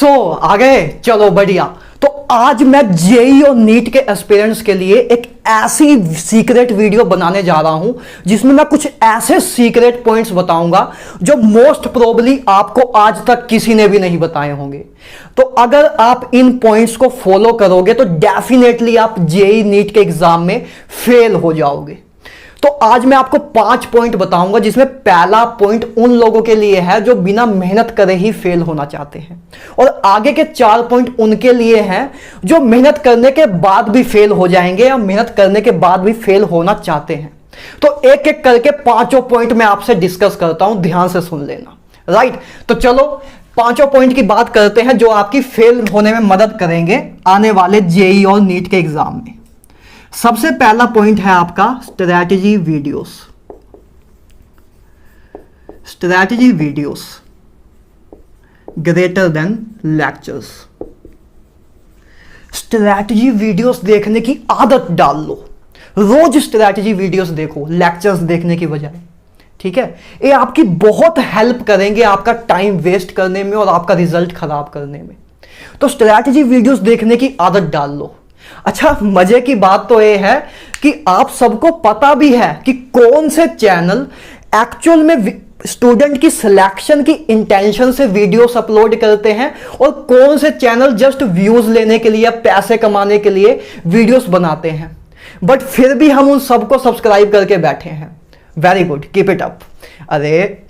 आ गए, चलो बढ़िया। तो आज मैं जेई और नीट के एस्पिरेंट्स के लिए एक ऐसी सीक्रेट वीडियो बनाने जा रहा हूं जिसमें मैं कुछ ऐसे सीक्रेट पॉइंट्स बताऊंगा जो मोस्ट प्रोबेबली आपको आज तक किसी ने भी नहीं बताए होंगे। तो अगर आप इन पॉइंट्स को फॉलो करोगे तो डेफिनेटली आप जेई नीट के एग्जाम में फेल हो जाओगे। तो आज मैं आपको 5 पॉइंट बताऊंगा जिसमें पहला पॉइंट उन लोगों के लिए है जो बिना मेहनत करे ही फेल होना चाहते हैं, और आगे के 4 पॉइंट उनके लिए हैं जो मेहनत करने के बाद भी फेल हो जाएंगे या मेहनत करने के बाद भी फेल होना चाहते हैं। तो एक एक करके 5 पॉइंट मैं आपसे डिस्कस करता हूं, ध्यान से सुन लेना। राइट, तो चलो 5 पॉइंट की बात करते हैं जो आपकी फेल होने में मदद करेंगे आने वाले जेई और नीट के एग्जाम में। सबसे पहला पॉइंट है आपका strategy videos. Strategy videos greater than lectures. Strategy videos देखने की आदत डाल लो, रोज स्ट्रैटेजी वीडियोस देखो लेक्चर्स देखने की बजाय। ठीक है, ये आपकी बहुत हेल्प करेंगे आपका टाइम वेस्ट करने में और आपका रिजल्ट खराब करने में। तो स्ट्रैटेजी वीडियोस देखने की आदत डाल लो। अच्छा, मजे की बात तो यह है कि आप सबको पता भी है कि कौन से चैनल एक्चुअल में स्टूडेंट की सिलेक्शन की इंटेंशन से वीडियोस अपलोड करते हैं और कौन से चैनल जस्ट व्यूज लेने के लिए या पैसे कमाने के लिए वीडियोस बनाते हैं। बट फिर भी हम उन सबको सब्सक्राइब करके बैठे हैं। Very good, keep it up. अरे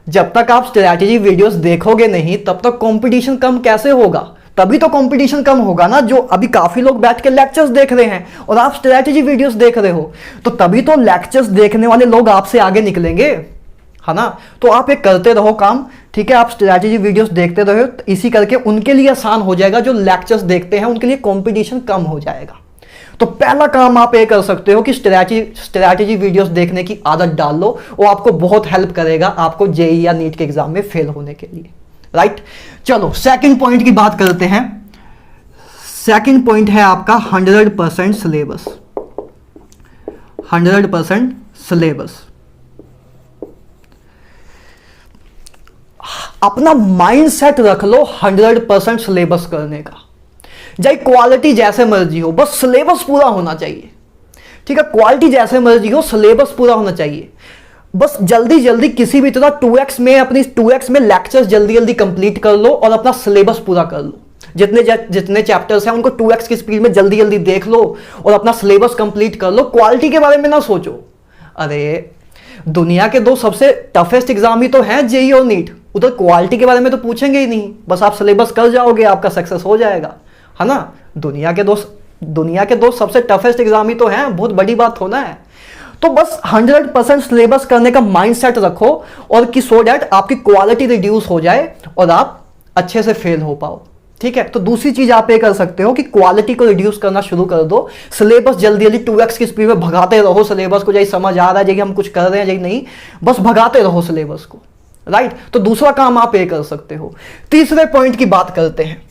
जब तक आप स्ट्रैटेजी वीडियोस देखोगे नहीं तब तक कंपटीशन कम कैसे होगा? तभी तो कंपटीशन कम होगा ना। जो अभी काफी लोग बैठ के लेक्चर्स देख रहे हैं और आप स्ट्रैटेजी वीडियोस देख रहे हो, तो तभी तो लेक्चर्स देखने वाले लोग आपसे आगे निकलेंगे, है ना। तो आप एक करते रहो काम, ठीक है। आप स्ट्रैटेजी वीडियोस देखते रहो, तो इसी करके उनके लिए आसान हो जाएगा। जो लेक्चर्स देखते हैं उनके लिए कंपटीशन कम हो जाएगा। तो पहला काम आप ये कर सकते हो कि स्ट्रैटेजी वीडियोस देखने की आदत डाल लो, वो आपको बहुत हेल्प करेगा आपको जेई या नीट के एग्जाम में फेल होने के लिए। राइट, चलो सेकंड पॉइंट की बात करते हैं। सेकंड पॉइंट है आपका 100% सिलेबस। 100% सिलेबस। अपना माइंडसेट रख लो 100% सिलेबस करने का। चाहे क्वालिटी जैसे मर्जी हो, बस सिलेबस पूरा होना चाहिए। ठीक है, क्वालिटी जैसे मर्जी हो, सिलेबस पूरा होना चाहिए। बस जल्दी जल्दी किसी भी तरह 2x में लेक्चर्स जल्दी जल्दी कंप्लीट कर लो और अपना सिलेबस पूरा कर लो। जितने चैप्टर्स हैं उनको 2x की स्पीड में जल्दी जल्दी देख लो और अपना सिलेबस कंप्लीट कर लो। क्वालिटी के बारे में ना सोचो। अरे दुनिया के 2 सबसे टफेस्ट एग्जाम ही तो हैं, जेई और नीट। उधर क्वालिटी के बारे में तो पूछेंगे ही नहीं, बस आप सिलेबस कर जाओगे, आपका सक्सेस हो जाएगा, है ना। दुनिया के दो सबसे टफेस्ट एग्जाम ही तो हैं, बहुत बड़ी बात होना है। तो बस 100% सिलेबस करने का माइंडसेट रखो और कि सो दैट आपकी क्वालिटी रिड्यूस हो जाए और आप अच्छे से फेल हो पाओ। ठीक है, तो दूसरी चीज आप ये कर सकते हो कि क्वालिटी को रिड्यूस करना शुरू कर दो। सिलेबस जल्दी जल्दी 2x की स्पीड में भगाते रहो सिलेबस को। जैसे समझ आ रहा है, जैसे हम कुछ कर रहे हैं, जैसे नहीं, बस भगाते रहो सिलेबस को। राइट, तो दूसरा काम आप ये कर सकते हो। तीसरे पॉइंट की बात करते हैं।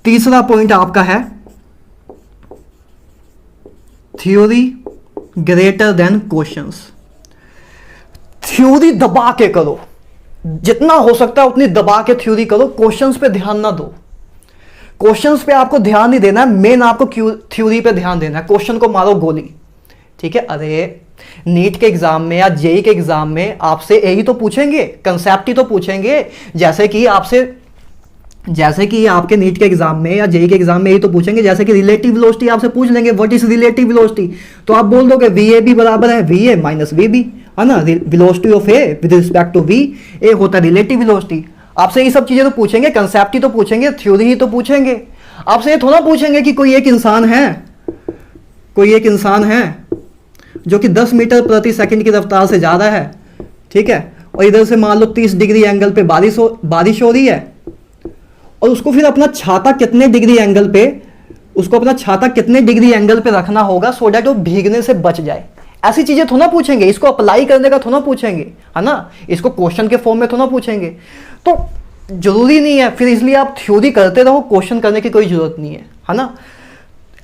तीसरा पॉइंट आपका है theory greater than questions. Theory दबा के करो, जितना हो सकता है उतनी दबा के थ्योरी करो। क्वेश्चंस पे ध्यान ना दो। क्वेश्चंस पे आपको ध्यान नहीं देना है, मेन आपको थ्योरी पे ध्यान देना है। क्वेश्चन को मारो गोली। ठीक है, अरे नीट के एग्जाम में या जेई के एग्जाम में आपसे यही तो पूछेंगे, कंसेप्ट ही तो पूछेंगे। जैसे कि आपके नीट के एग्जाम में या जेई के एग्जाम में यही तो पूछेंगे। जैसे कि रिलेटिव वेलोसिटी आपसे पूछ लेंगे, व्हाट इज रिलेटिव वेलोसिटी, तो आप बोल दोगे VAB बराबर है VA माइनस VB, है ना। Velocity of A with respect to V, A होता है रिलेटिव वेलोसिटी। आपसे ये सब चीजें तो पूछेंगे, कंसेप्ट ही तो पूछेंगे, थ्योरी ही तो पूछेंगे। आपसे ये थोड़ा पूछेंगे कि कोई एक इंसान है जो कि 10 मीटर प्रति सेकंड की रफ्तार से जा रहा है, ठीक है, और इधर से मान लो 30 डिग्री एंगल पे बारिश हो रही है, और उसको फिर अपना छाता कितने डिग्री एंगल पे रखना होगा सो दैट वो भीगने से बच जाए। ऐसी चीजें थोड़ा पूछेंगे। इसको अप्लाई करने का थोड़ा पूछेंगे, है ना। इसको क्वेश्चन के फॉर्म में थोड़ा पूछेंगे। तो जरूरी नहीं है, फिर इसलिए आप थ्योरी करते रहो, क्वेश्चन करने की कोई जरूरत नहीं है ना।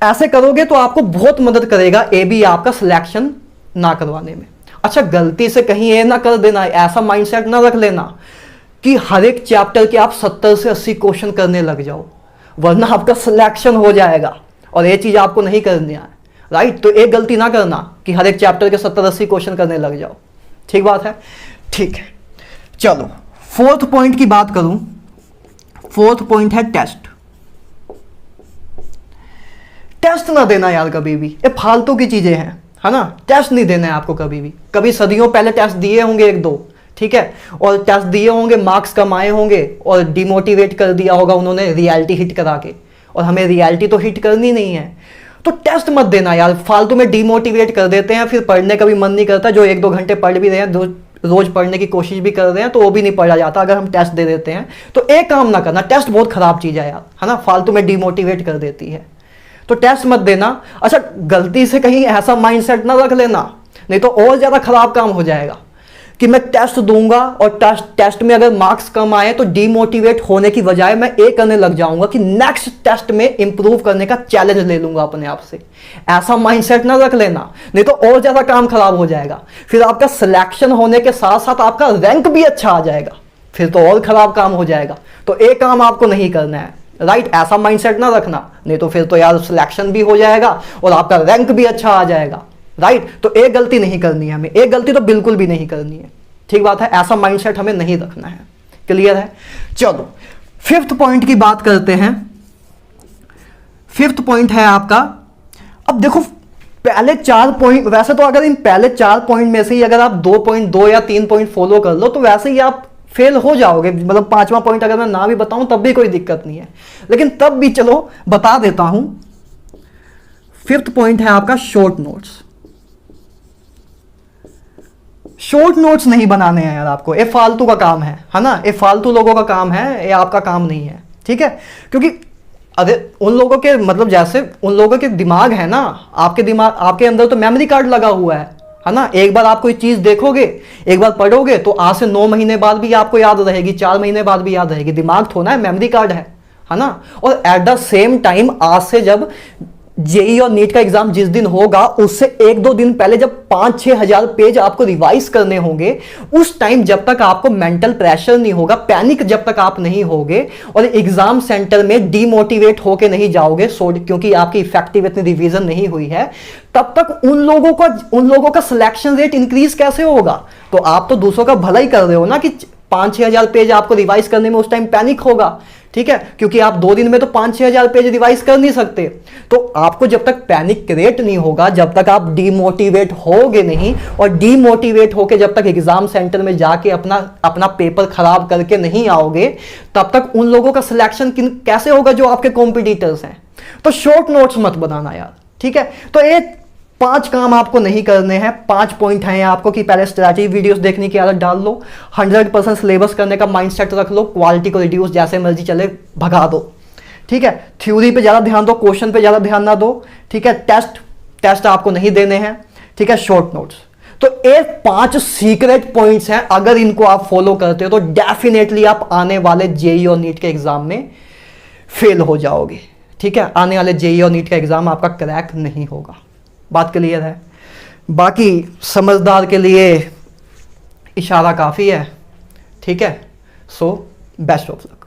ऐसे करोगे तो आपको बहुत मदद करेगा AB आपका सिलेक्शन ना करवाने में। अच्छा, गलती से कहीं ये ना कर देना, ऐसा माइंडसेट ना रख लेना कि हर एक चैप्टर के आप 70 से 80 क्वेश्चन करने लग जाओ, वरना आपका सिलेक्शन हो जाएगा और ये चीज आपको नहीं करनी है, राइट। तो एक गलती ना करना कि हर एक चैप्टर के 70-80 क्वेश्चन करने लग जाओ, ठीक बात है, ठीक है। चलो फोर्थ पॉइंट की बात करूं, फोर्थ पॉइंट है टेस्ट। टेस्ट ना देना यार कभी भी, ये फालतू की चीजें हैं, है ना। टेस्ट नहीं देना है आपको कभी भी। कभी सदियों पहले टेस्ट दिए होंगे एक दो, ठीक है, और टेस्ट दिए होंगे, मार्क्स कमाए होंगे और डिमोटिवेट कर दिया होगा उन्होंने रियलिटी हिट करा के, और हमें रियलिटी तो हिट करनी नहीं है। तो टेस्ट मत देना यार, फालतू में डिमोटिवेट कर देते हैं, फिर पढ़ने का भी मन नहीं करता। जो 1-2 घंटे पढ़ भी रहे हैं, रोज पढ़ने की कोशिश भी कर रहे हैं, तो वो भी नहीं पढ़ा जाता अगर हम टेस्ट दे देते हैं। तो एक काम ना करना, टेस्ट बहुत खराब चीज है यार, है ना, फालतू में डिमोटिवेट कर देती है। तो टेस्ट मत देना। अच्छा, गलती से कहीं ऐसा माइंडसेट ना रख लेना, नहीं तो और ज्यादा खराब काम हो जाएगा कि मैं टेस्ट दूंगा और टेस्ट में अगर मार्क्स कम आए तो डीमोटिवेट होने की बजाय मैं ये करने लग जाऊंगा कि नेक्स्ट टेस्ट में इंप्रूव करने का चैलेंज ले लूंगा अपने आप से। ऐसा माइंडसेट ना रख लेना, नहीं तो और ज्यादा काम खराब हो जाएगा। फिर आपका सिलेक्शन होने के साथ साथ आपका रैंक भी अच्छा आ जाएगा, फिर तो और खराब काम हो जाएगा। तो एक काम आपको नहीं करना है, राइट। ऐसा माइंडसेट ना रखना, नहीं तो फिर तो यार सिलेक्शन भी हो जाएगा और आपका रैंक भी अच्छा आ जाएगा, राइट। तो एक गलती नहीं करनी है हमें, एक गलती तो बिल्कुल भी नहीं करनी है, ठीक बात है। ऐसा माइंडसेट हमें नहीं रखना है, क्लियर है। चलो फिफ्थ पॉइंट की बात करते हैं। फिफ्थ पॉइंट है आपका, अब देखो पहले 4 पॉइंट, वैसे तो अगर इन पहले 4 पॉइंट में से ही अगर आप 2.2 या 3 पॉइंट फॉलो कर लो तो वैसे ही आप फेल हो जाओगे। मतलब 5वां पॉइंट अगर मैं ना भी बताऊं तब भी कोई दिक्कत नहीं है, लेकिन तब भी चलो बता देता हूं। फिफ्थ पॉइंट है आपका शॉर्ट नोट्स। शॉर्ट नोट्स नहीं बनाने हैं यार आपको, ये फालतू का काम है ना, ये फालतू लोगों का काम है, ये आपका काम नहीं है, ठीक है। क्योंकि अरे उन लोगों के मतलब जैसे उन लोगों के दिमाग है ना, आपके दिमाग, आपके अंदर तो मेमोरी कार्ड लगा हुआ है ना। एक बार आप कोई चीज देखोगे, एक बार पढ़ोगे तो आज से 9 महीने बाद भी आपको याद रहेगी, 4 महीने बाद भी याद रहेगी। दिमाग थोड़ा है, मेमोरी कार्ड है ना। और एट द सेम टाइम आज से जब जेई और नीट का एग्जाम जिस दिन होगा उससे 1-2 दिन पहले जब 5-6 हजार पेज आपको रिवाइज करने होंगे, उस टाइम जब तक आपको मेंटल प्रेशर नहीं होगा, पैनिक जब तक आप नहीं होगे और एग्जाम सेंटर में डीमोटिवेट होके नहीं जाओगे क्योंकि आपकी इफेक्टिव इतनी रिवीजन नहीं हुई है, तब तक उन लोगों का सिलेक्शन रेट इंक्रीज कैसे होगा। तो आप तो दूसरों का भला ही कर रहे हो ना कि 5-6 हजार पेज आपको रिवाइज करने में उस टाइम पैनिक होगा, ठीक है, क्योंकि आप 2 दिन में तो 5-6 हजार पेज रिवाइज कर नहीं सकते। तो आपको जब तक पैनिक क्रिएट नहीं होगा, जब तक आप डीमोटिवेट होगे नहीं, और डीमोटिवेट होके जब तक एग्जाम सेंटर में जाके अपना पेपर खराब करके नहीं आओगे, तब तक उन लोगों का सिलेक्शन कैसे होगा जो आपके कॉम्पिटिटर्स हैं। तो शॉर्ट नोट्स मत बनाना यार, ठीक है। तो एक 5 काम आपको नहीं करने हैं, 5 पॉइंट हैं आपको कि पहले स्ट्रैटेजी वीडियोस देखने की आदत डाल लो, 100% सिलेबस करने का माइंडसेट रख लो, क्वालिटी को रिड्यूस जैसे मर्जी चले भगा दो, ठीक है। थ्योरी पे ज़्यादा ध्यान दो, क्वेश्चन पे ज़्यादा ध्यान ना दो, ठीक है। टेस्ट आपको नहीं देने हैं, ठीक है। शॉर्ट नोट्स, तो ये 5 सीक्रेट पॉइंट्स हैं, अगर इनको आप फॉलो करते हो तो डेफिनेटली आप आने वाले जेईई और नीट के एग्जाम में फेल हो जाओगे, ठीक है। आने वाले जेईई और नीट का एग्जाम आपका क्रैक नहीं होगा, बात क्लियर है। बाकी समझदार के लिए इशारा काफ़ी है, ठीक है। So best of luck.